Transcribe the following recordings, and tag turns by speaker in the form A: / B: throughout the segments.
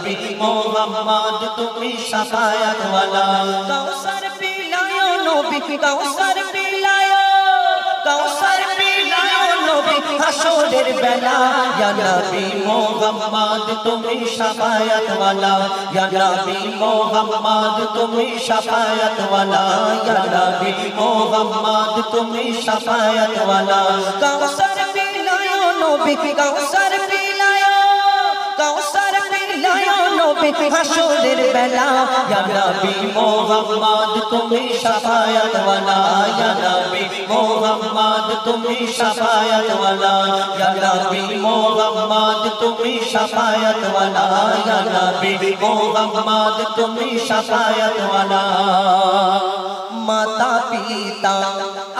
A: নবী মোহাম্মদ তুমি শাফায়াত ওয়ালা
B: কাউসার পিলায়ো নবী কাউসার পিলায়ো কাউসার পিলায়ো নবী হাসরের বেলা
A: ইয়া নবী মোহাম্মদ তুমি শাফায়াত ওয়ালা ইয়া নবী মোহাম্মদ তুমি শাফায়াত ওয়ালা ইয়া নবী মোহাম্মদ তুমি শাফায়াত ওয়ালা
B: কাউসার পিলায়ো নবী কাউসার পিলায়ো কাউসার পিলায়ো নবী হাসরের বেলা
A: ইয়া নবী মোহাম্মদ তুমি শাফায়াত ওয়ালা ইয়া নবী মোহাম্মদ তুমি শাফায়াত ওয়ালা ইয়া নবী মোহাম্মদ তুমি শাফায়াত ওয়ালা ইয়া নবী মোহাম্মদ তুমি শাফায়াত ওয়ালা
B: মাতা পিতা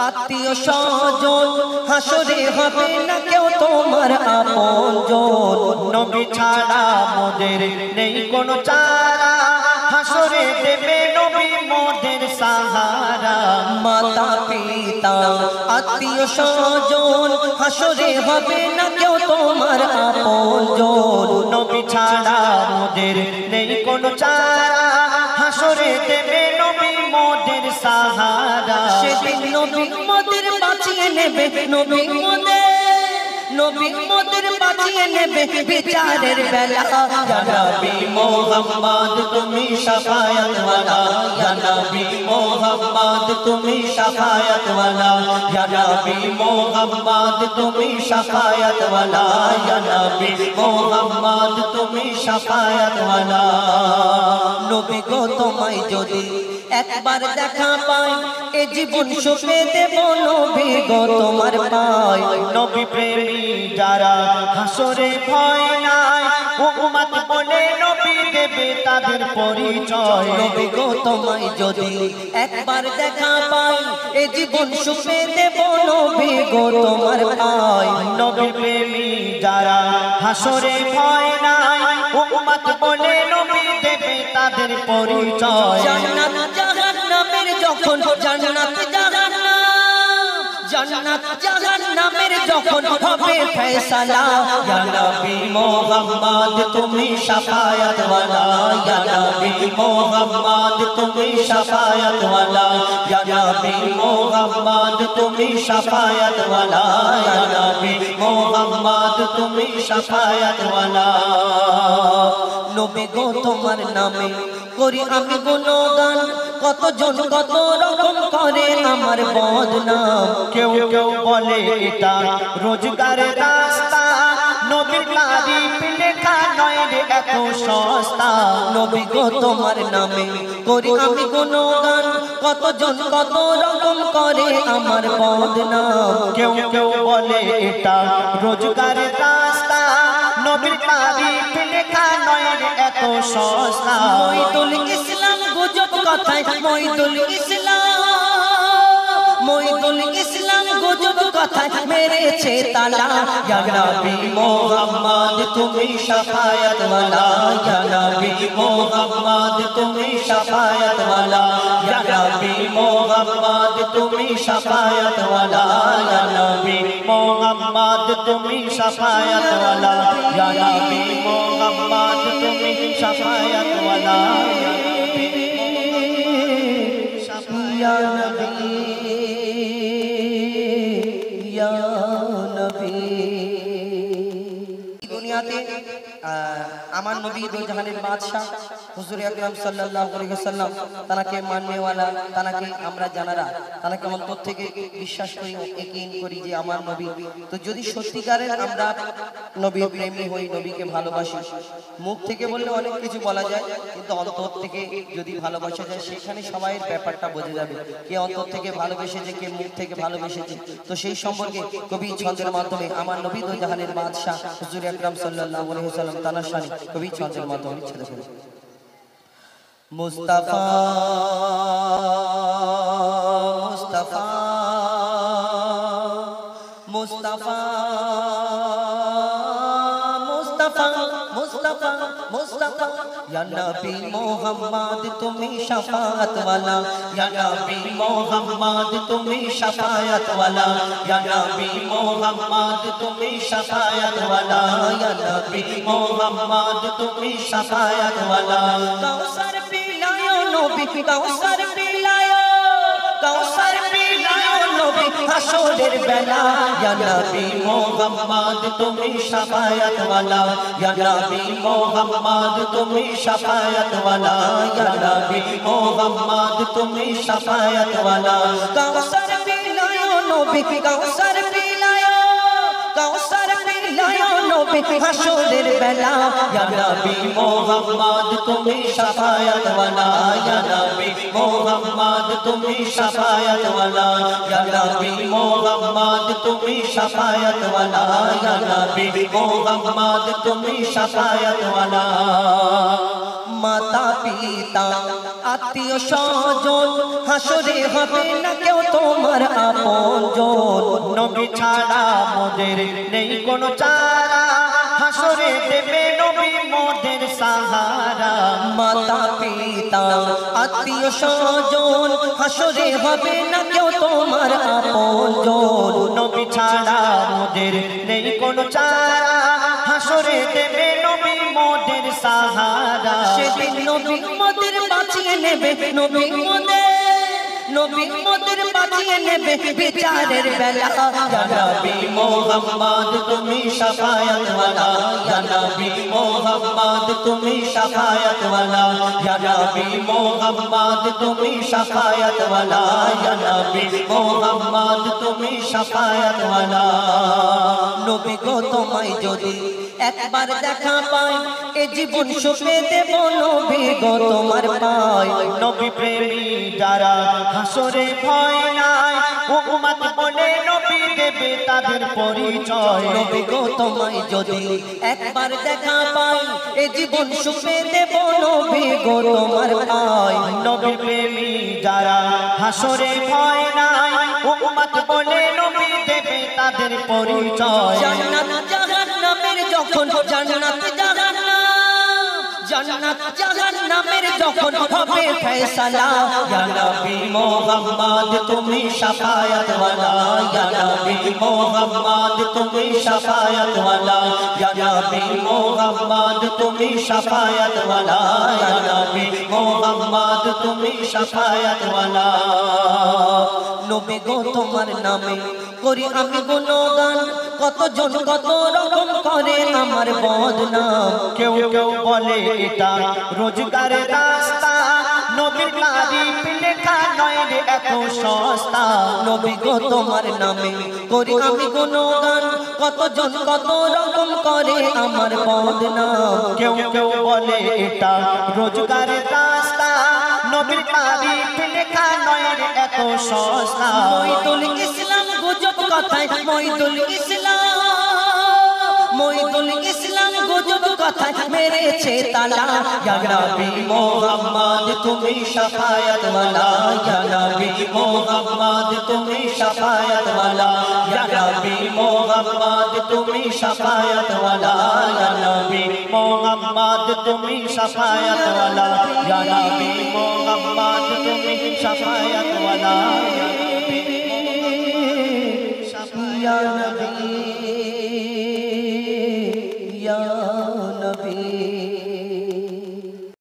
B: আত্মীয় স্বজন হাসরে হবে না কেউ তোমার আপনজন
A: নবী ছাড়া মোদের নেই কোনো চারা হাসরে দেবে নবী মোদের সাহারা
B: মাতা পিতা আত্মীয় স্বজন হাসরে হবে না কেউ তোমার আপনজন
A: নবী ছাড়া মোদের নেই কোনো চারা হাসরে দেবে নবী মোদের সাহারা
B: সেদিন নবী মোদের বাঁচিয়ে নেবে নবী মোদের বাঁচিয়ে নেবে বিচারের বেলা
A: ইয়া নবী মোহাম্মদ তুমি শাফায়াত ওয়ালা ইয়া নবী মোহাম্মদ তুমি শাফায়াত ওয়ালা ইয়া নবী মোহাম্মদ তুমি শাফায়াত ওয়ালা ইয়া নবী মোহাম্মদ তুমি শাফায়াত ওয়ালা
B: নবী গো তোমায় যদি একবার দেখা পাই এ জীবন সুখে দেব নবী গো তোমার পাই
A: নবী প্রেমী যারা হাসরে ভয় নাই উম্মত বলে নবী দেবে তাদের পরিচয়
B: নবী গো তোমায় যদি একবার দেখা পাই এ জীবন সুখে দেব নবী গো তোমার পাই
A: নবী প্রেমী যারা হাসরে ভয় নাই উম্মত বলে নবী দেবে তাদের পরিচয়
B: জান্নাত জাহান্নামের যখন জান্নাত জাহান্নামের যখন হবে ফয়সালা
A: ইয়া নবী মোহাম্মদ তুমি শাফায়াত ওয়ালা ইয়া নবী মোহাম্মদ তুমি শাফায়াত ওয়ালা ইয়া নবী মোহাম্মদ তুমি শাফায়াত ওয়ালা ইয়া নবী মোহাম্মদ তুমি শাফায়াত ওয়ালা
B: নবী গো তোমার নামে করি আমি গুণগান কতজন কত রকম করে আমার বদনাম
A: কেউ কেউ বলে এটা রোজগারের রাস্তা নবীর তারিফ লেখা নয় রে এত সস্তা
B: নবী গো তোমার নামে করি আমি গুণগান কতজন কত রকম করে আমার বদনাম
A: কেউ কেউ বলে এটা রোজগারের রাস্তা নবীর তারিফ লেখা নয় রে এত সস্তা
B: মইদুল ইসলাম গুজব কথায় মইদুল ইসলাম গুজব কথায় মেরেছে তালা
A: ইয়া নবী মোহাম্মদ তুমি শাফায়াত ওয়ালা ইয়া নবী মোহাম্মদ তুমি শাফায়াত ওয়ালা ইয়া নবী মোহাম্মদ তুমি শাফায়াত ওয়ালা ইয়া নবী মোহাম্মদ তুমি শাফায়াত ওয়ালা ইয়া নবী মোহাম্মদ তুমি শাফায়াত ওয়ালা
B: ইয়া নবী ইয়া নবী দুনিয়াতে আমার নবী দো জাহানের বাদশা হুজুর আকরাম সাল্লাল্লাহু আলাইহি ওয়াসাল্লাম তানাকে মাননেওয়ালা তানাকে আমরা জানারা তানাকে অন্তর থেকে বিশ্বাস করি ইয়াকিন করি যে আমার নবী তো যদি সত্যিকারের আমরা নবী প্রেমী হই নবীকে ভালোবাসি মুখ থেকে বললে অনেক কিছু বলা যায় কিন্তু অন্তর থেকে যদি ভালোবাসা যায় সেখানে সবাইয়ের ব্যাপারটা বোঝা যাবে কে অন্তর থেকে ভালোবেসেছে কে মুখ থেকে ভালোবেসেছে তো সেই সম্পর্কে কবি ছন্দের মাধ্যমে আমার নবী দো জাহানের বাদশা হুজুর আকরাম সাল্লাল্লাহু আলাইহি ওয়াসাল্লাম তানার শানে কবি ছন্দের মাধ্যমে ছেড়ে দেন মুস্তাফা মুস্তাফা মুস্তাফা মুস্তাফা মুস্তাফা मुस्तफा या नबी मोहम्मद तुम्हें शफाअत वाला या नबी मोहम्मद तुम्हें शफाअत वाला या नबी मोहम्मद तुम्हें शफाअत वाला या नबी मोहम्मद तुम्हें शफाअत वाला कौसर पिलायो नबी कौसर पिलायो नबी हशरेर बेला या नबी मोहम्मद तुम्हें शफाअत वाला या नबी मोहम्मद तुम्हें शफाअत वाला या नबी मोहम्मद तुम्हें शफाअत वाला कौसर पिलायो नबी कौसर पिलायो नबी हशरेर बेला या नबी मोहम्मद तुम्हें शफाअत वाला या नबी मोहम्मद तुम्हें शफाअत वाला या नबी मोहम्मद तुम्हें शफाअत वाला या नबी मोहम्मद तुम्हें शफाअत वाला माता पिता आत्मीय स्वजन हाशरे হবে না কেউ তোমার আপনজন
A: নবী ছাড়া মোদের নেই কোনো চারা হাসরে দেবে নবী মোদের সাহারা
B: মাতা পিতা আত্মীয় স্বজন হাসরে হবে না কেউ তোমার আপনজন
A: নবী ছাড়া মোদের নেই কোনো চারা হাসরে দেবে নবী মোদের সাহারা
B: সেদিন নবী মোদের বাঁচিয়ে নেবে নবী মোদের বাঁচিয়ে নেবে বিচারের বেলা
A: या नबी मोहम्मद तुम्ही शफाअत वाला या नबी मोहम्मद तुम्ही शफाअत वाला या नबी मोहम्मद तुम्ही शफाअत वाला या नबी मोहम्मद तुम्ही शफाअत वाला
B: নবী গো তোমায় যদি একবার দেখা পাই এ জীবন সুখে দেব নবী গো তোমার পাই
A: নবী প্রেমী যারা হাসরে ভয় নাই উম্মত বলে নবী দেবে তাদের পরিচয়
B: নবী গো তোমায় যদি একবার দেখা পাই এ জীবন সুখে দেব নবী গো তোমার পাই
A: নবী প্রেমী যারা হাসরে ভয় নাই উম্মত বলে নবী দেবে তাদের পরিচয়
B: জান্নাত জাহান্নামের যখন জান্নাত জাহান্নামের যখন হবে ফয়সালা
A: या नबी मोहम्मद तुम्ही शफाअत वाला या नबी मोहम्मद तुम्ही शफाअत वाला या नबी मोहम्मद तुम्ही शफाअत वाला या नबी मोहम्मद तुम्ही शफाअत वाला
B: নবী গো তোমার নামে করি আমি গুণগান কতজন কত রকম করে আমার বদনাম
A: কেউ কেউ বলে এটা রোজগারের রাস্তা নবীর তারিফ লেখা নয় রে এত সস্তা
B: নবী গো তোমার নামে করি আমি গুণগান কতজন কত রকম করে আমার বদনাম
A: কেউ কেউ বলে এটা রোজগারের রাস্তা নবীর তারিফ লেখা নয় রে এত সস্তা
B: মইদুল ইসলাম গুজব কথায় মইদুল ইসলাম গুজব কথায় মেরেছে তালা
A: या नबी मोहम्मद तुम्ही शफाअत वाला या नबी मोहम्मद तुम्ही शफाअत वाला या नबी मोहम्मद तुम्ही शफाअत वाला या नबी मोहम्मद तुम्ही शफाअत वाला या नबी मोहम्मद तुम्ही शफाअत वाला या नबी मोहम्मद